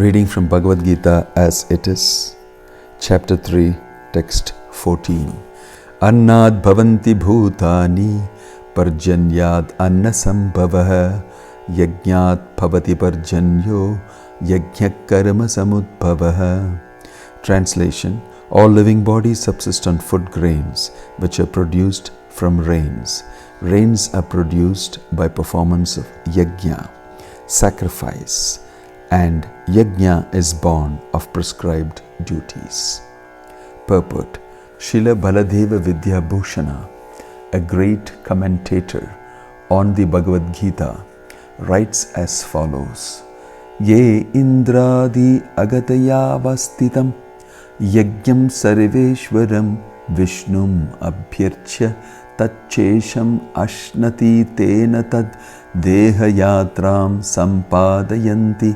Reading from Bhagavad Gita as it is, Chapter 3, Text 14. Annad bhavanti bhutani parjanyad annasambhavah yajñat bhavati parjanyo yajñak karma samudbhavah. Translation: all living bodies subsist on food grains which are produced from rains. Rains are produced by performance of yajna, sacrifice, and yajna is born of prescribed duties. Purport: Srila Baladeva Vidya Bhushana, a great commentator on the Bhagavad Gita, writes as follows: Ye indradi agataya vastitam yajñam sarveshwaram vishnum abhyarchya tachesham ashnati tena tad dehayatram sampadayanti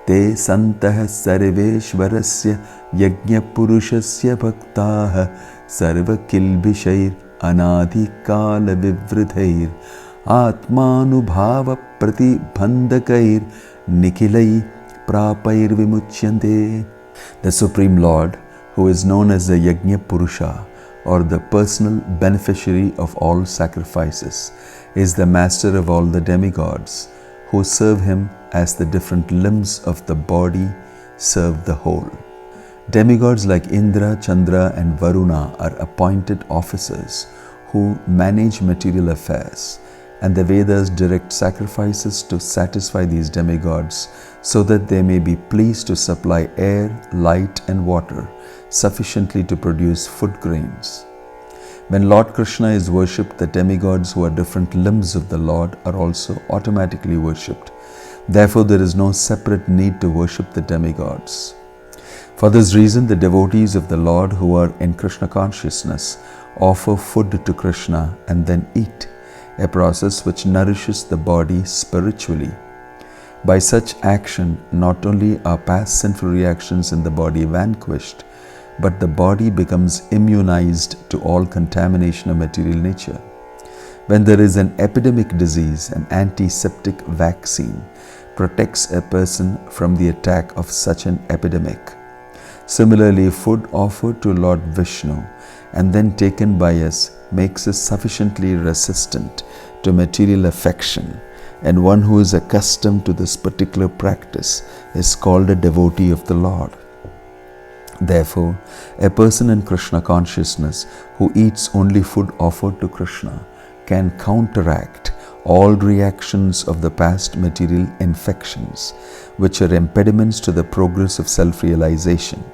te santah sarveshwarasya yajña purushasya bhaktaah sarvakilbhishair anadikala vivridhair atmanubhava pratibandhakair nikilai prapair vimuchyante. The Supreme Lord, who is known as the Yajna Purusha, or the personal beneficiary of all sacrifices, is the master of all the demigods, who serve him as the different limbs of the body serve the whole. Demigods like Indra, Chandra and Varuna are appointed officers who manage material affairs, and the Vedas direct sacrifices to satisfy these demigods so that they may be pleased to supply air, light and water sufficiently to produce food grains. When Lord Krishna is worshipped, the demigods who are different limbs of the Lord are also automatically worshipped. Therefore, there is no separate need to worship the demigods. For this reason, the devotees of the Lord who are in Krishna consciousness offer food to Krishna and then eat, a process which nourishes the body spiritually. By such action, not only are past sinful reactions in the body vanquished, but the body becomes immunized to all contamination of material nature. When there is an epidemic disease, an antiseptic vaccine protects a person from the attack of such an epidemic. Similarly, food offered to Lord Vishnu and then taken by us makes us sufficiently resistant to material affection, and one who is accustomed to this particular practice is called a devotee of the Lord. Therefore, a person in Krishna consciousness who eats only food offered to Krishna can counteract all reactions of the past material infections, which are impediments to the progress of self-realization.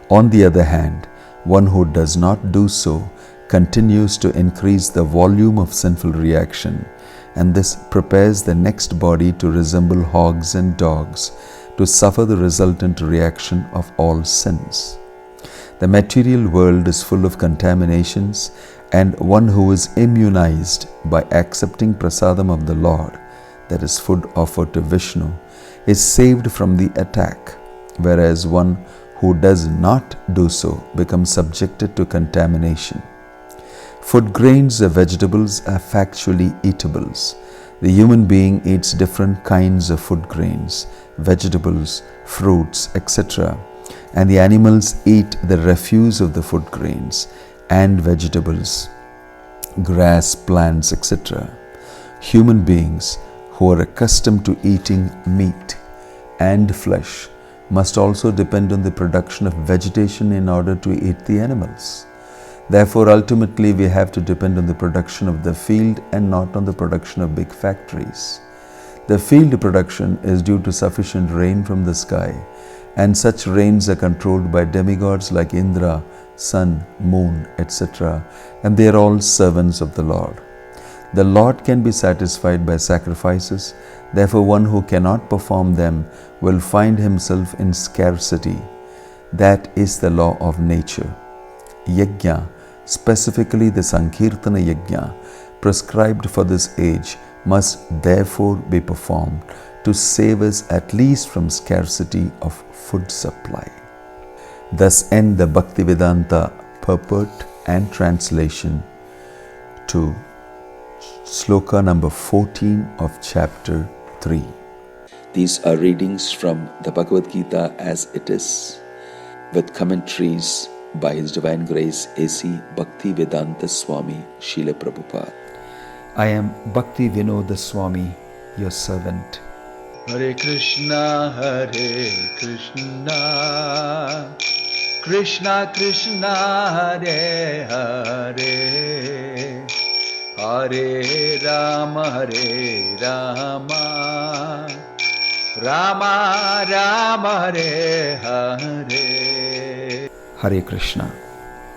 On the other hand, one who does not do so continues to increase the volume of sinful reaction, and this prepares the next body to resemble hogs and dogs, to suffer the resultant reaction of all sins. The material world is full of contaminations, and one who is immunized by accepting prasadam of the Lord, that is food offered to Vishnu, is saved from the attack, whereas one who does not do so becomes subjected to contamination. Food grains or vegetables are factually eatables. The human being eats different kinds of food grains, vegetables, fruits, etc., and the animals eat the refuse of the food grains and vegetables, grass, plants, etc. Human beings who are accustomed to eating meat and flesh must also depend on the production of vegetation in order to eat the animals. Therefore, ultimately, we have to depend on the production of the field and not on the production of big factories. The field production is due to sufficient rain from the sky, and such rains are controlled by demigods like Indra, sun, moon, etc., and they are all servants of the Lord. The Lord can be satisfied by sacrifices, therefore one who cannot perform them will find himself in scarcity. That is the law of nature. Yajna, specifically the Sankirtana Yajna, prescribed for this age, must therefore be performed to save us at least from scarcity of food supply. Thus end the Bhaktivedanta purport and translation to Sloka number 14 of chapter 3. These are readings from the Bhagavad Gita as it is, with commentaries by His Divine Grace A.C. Bhaktivedanta Swami Srila Prabhupada. I am Bhakti Vinoda Swami, your servant. Hare Krishna, Krishna Krishna, Hare Hare, Hare Rama, Rama Rama, Hare Hare. Hare Krishna.